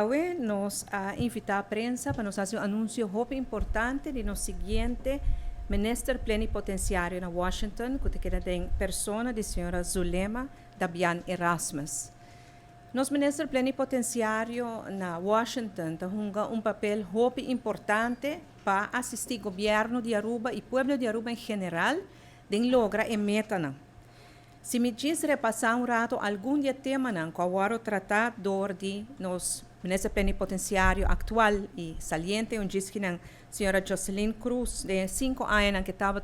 Hoy nos invita a prensa para nos hacer un anuncio muy importante de nuestro siguiente ministro plenipotenciario en Washington, que queda en persona de señora Zulema Dabian Erasmus. Nos ministro plenipotenciario en Washington juega un papel muy importante para asistir al gobierno de Aruba y pueblo de Aruba en general de lograr y meta. Se me diz repassar rato algum dia tema que eu tratar de nos ministro plenipotenciário atual e saliente, diz que a senhora Jocelyn Cruz, de 5 anos que estava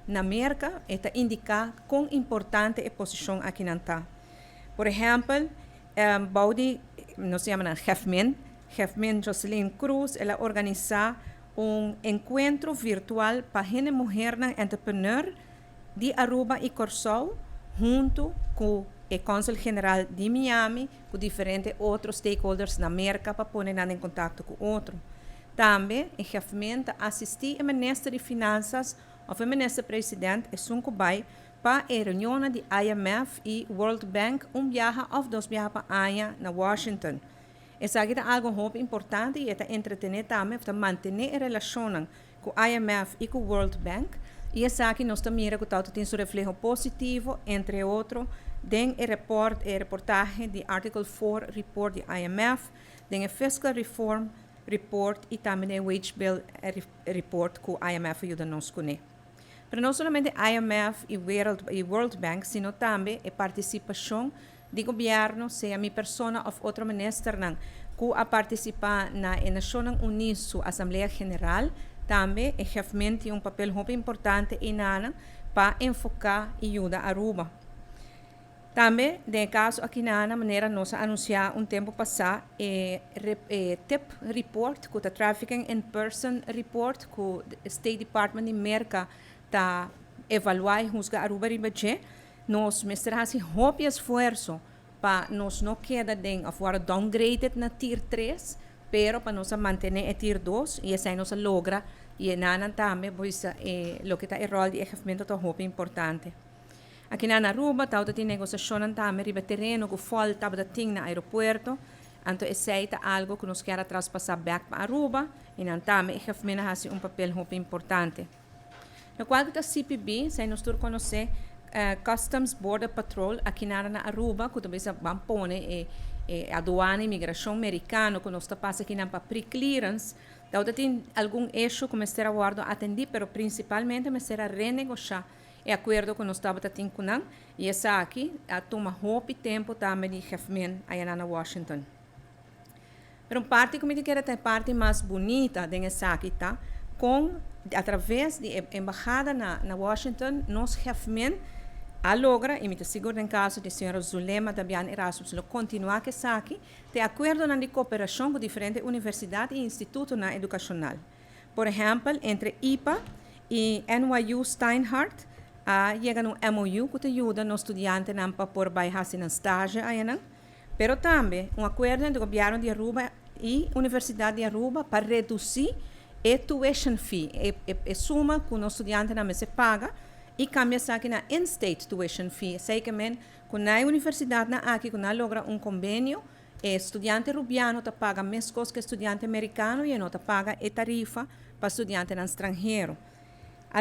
na América, está indicar quão importante é a posição aqui na tá. Por exemplo, Baudi, nos chama Jefmen Jocelyn Cruz, ela organiza encontro virtual para gente mulher entrepreneur de Aruba e Corsol, junto com o Consul General de Miami, com diferentes outros stakeholders na América para pôr em contato com outro. Também, o chefe assistir ao Ministro de Finanças ou ao Ministro-Presidente e Sunkubai para a reunião de IMF e World Bank, viagem ou 2 viagens para Anya, na Washington. Isso é algo muito importante e é entretener também para manter a relação com o IMF e com o World Bank. E essa aqui nós também tem um reflexo positivo, entre outros, den reportagem de Article 4 Report de IMF, den Fiscal Reform Report e também o Wage Bill Report que o IMF ajuda nos com. Mas não somente IMF e World Bank, sino também a participação do governo, seja minha pessoa ou outro ministro, que a participar na Nações Unidas, Assembleia Geral, também o chefe tem papel muito importante para enfocar e ajudar a Aruba. Também, no caso aqui na maneira nós anunciar tempo passado, TIP Report, que é Trafficking in Person Report, que o State Department de América está evaluar e juzgar a Aruba e nós mostramos muito esforço para nós não quedar fora downgraded na Tier 3, pero para nós manter a Tier 2 e assim nós logra e nanan também pois lo que está o rol de equipamento é muito importante. Aqui na Aruba tem negociação também riba terreno que falta para ting na aeroporto, então esse é algo que nós quer traspassar back para Aruba e nan também equipamento ha papel muito importante. No qual que CPB, sai nós tur conhecer Customs Border Patrol aqui na Aruba, que também se bampone aduana e imigração americana, que nós passa aqui na pre-clearance, então tem algum eixo que me será guardo atender, pero principalmente me será renegociar o acordo que nós estava tendo com ele, e essa aqui toma muito tempo também de chefe aí na Washington. Pero parte que me quer ter parte mais bonita dessa aqui, tá? Através da embaixada na Washington, nós chefe logra, e me seguro em caso de senhora Zulema Dabian Erasmus, continuar que aqui, de acordo de cooperação com diferentes universidades e institutos educacionais. Por exemplo, entre IPA e NYU Steinhardt, chega um MOU que ajuda os estudantes para por fazer um estágio, pero também acordo entre o governo de Aruba e a Universidade de Aruba para reduzir a tuition fee, a suma que o estudante não se paga, e cambia aqui na in-state tuition fee. Sei que quando a universidade aqui logra convênio, o estudante rubiano paga mais coisas que o estudante americano e não paga a tarifa para o estudante estrangeiro.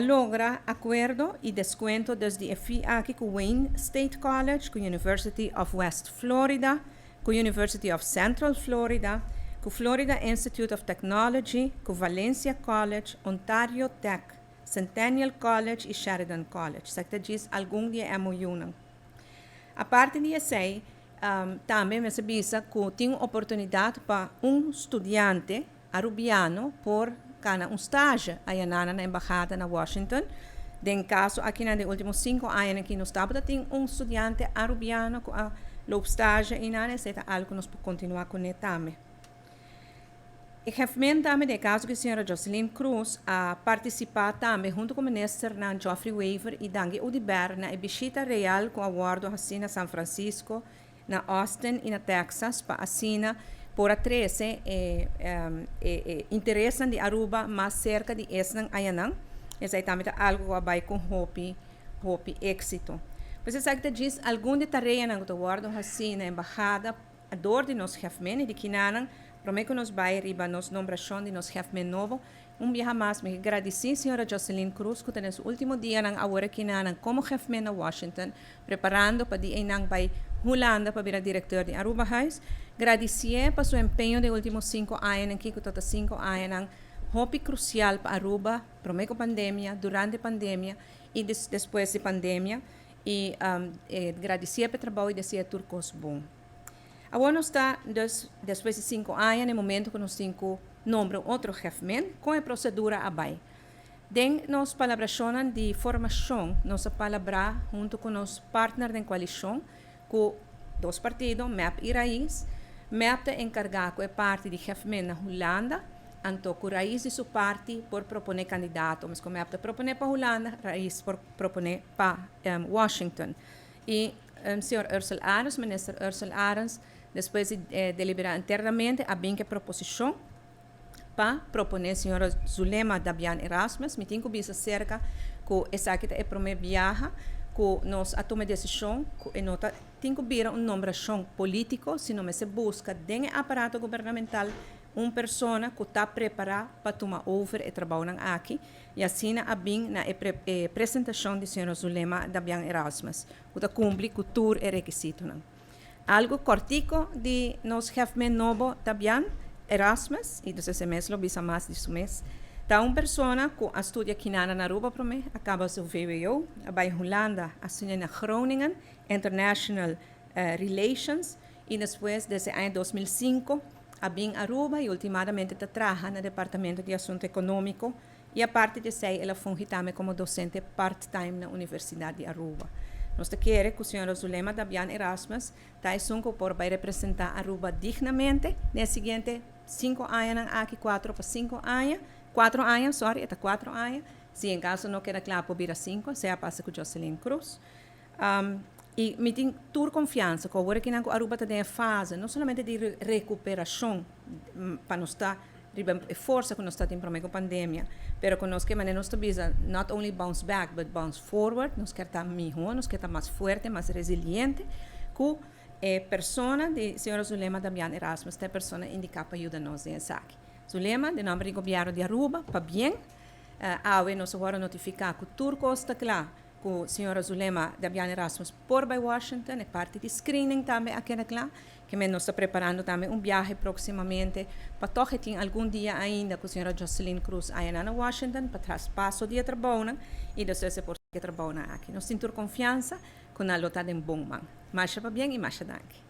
Logra acordo e desconto desde a fee aqui com Wayne State College, com University of West Florida, com University of Central Florida, com Florida Institute of Technology, com Valencia College, Ontario Tech, Centennial College e Sheridan College. Isso diz algum dia MOU. A parte disso, também me sabia que tem oportunidade para estudante arubiano por estágio aí na embaixada na Washington. Em caso, aqui nos últimos 5 anos, que nós tem estudante arubiano que o estágio e isso é algo que nós podemos continuar com ele também. E refém também de caso que a senhora Jocelyn Cruz participar também junto com o ministro Geoffrey Weaver e Dangue Udiber na visita real com o aguardo assim na São Francisco, na Austin e na Texas para assina por a 13 interesse de Aruba mais cerca de Esnan Ayanang. Isso é também algo que vai com hope êxito. Você sabe que diz algum de tarefa na guardo assim na embaixada a dor de nos jefmen e de quinanan, prometo nos vai riba nos nombração de nos jefmen novo. Dia mais, me agradeci, senhora Jocelyn Cruz, que nesse último dia nang agora quinanan como jefmen na Washington, preparando para di nang vai Holanda para virar diretor de Aruba House. Agradeci para seu empenho de últimos 5 anos, em que toda 5 anos, hopi crucial para Aruba, prometo pandemia, durante pandemia e depois de pandemia. E agradecer pelo trabalho de ser turcos bom. Agora nós está, depois de 5 anos, no momento que nós temos nombre outro jefmen, com a procedura abai. Den nos palabracionan de formação, nossa palavra junto com os partners de coalição, com 2 partidos, MEP e Raiz. MEP é encarregado é parte de jefmen na Holanda, anto com Raiz de sua parte por proponer candidato, mas como MEP propone para Holanda, Raiz por propone para Washington. E senhor Ursula Arens, ministro Ursula Arens, depois de deliberar internamente a bem que proposição para proponer a senhora Zulema Dabian Erasmus, me tenho que bisa cerca que essa aqui é para viaja, que nós a toma decisão, que nota tem que vir nomeação político, se não se busca dentro do aparato governamental pessoa que está preparada para tomar over o trabalho aqui, e assim a bem na apresentação de senhora Zulema Dabian Erasmus, que cumpre com tour e requisito. Algo cortico de nos jefmen novo Dabian Erasmus, e desse semestre, bisa mais de mês. Tá pessoa que estuda aqui na Aruba para mim, acaba seu VWO, vai Holanda, estuda na Groningen, International Relations, e depois, desde o ano 2005, a bem Aruba e ultimamente trabalha no Departamento de Assunto Econômico, e a parte de sei, ela funge também como docente part-time na Universidade de Aruba. Nós queremos que a senhora Zulema Dabian Erasmus vai representar Aruba dignamente nos seguintes 5 anos, aqui 4 para 5 anos, 4 anos, sorry, até 4 anos. Se em caso não queda claro para vir 5, se passa com Jocelyn Cruz. E me tem toda confiança que agora que Aruba está em fase, não somente de recuperação, para nós estar força que nós estamos com a pandemia, mas que nós queremos nós visa not only bounce back, but bounce forward, nós queremos estar melhor, nós queremos estar mais forte, mais resiliente, que a pessoa de senhora Zulema Dabian Erasmus, é a pessoa indicada para ajudar-nos nessa aqui. Zulema, de nome do governo de Aruba, para bem, nós agora notificar que Turco está claro, que a senhora Zulema Dabian Erasmus por by Washington, é parte de screening também aqui na claro, que nós está preparando também viagem proximamente, para toque tem algum dia ainda com a senhora Jocelyn Cruz aí na Washington, para traspasso de trabalho, e depois por que trabalho aqui. Nós temos confiança com a lota de bom man. Marcha para bem e marcha daqui.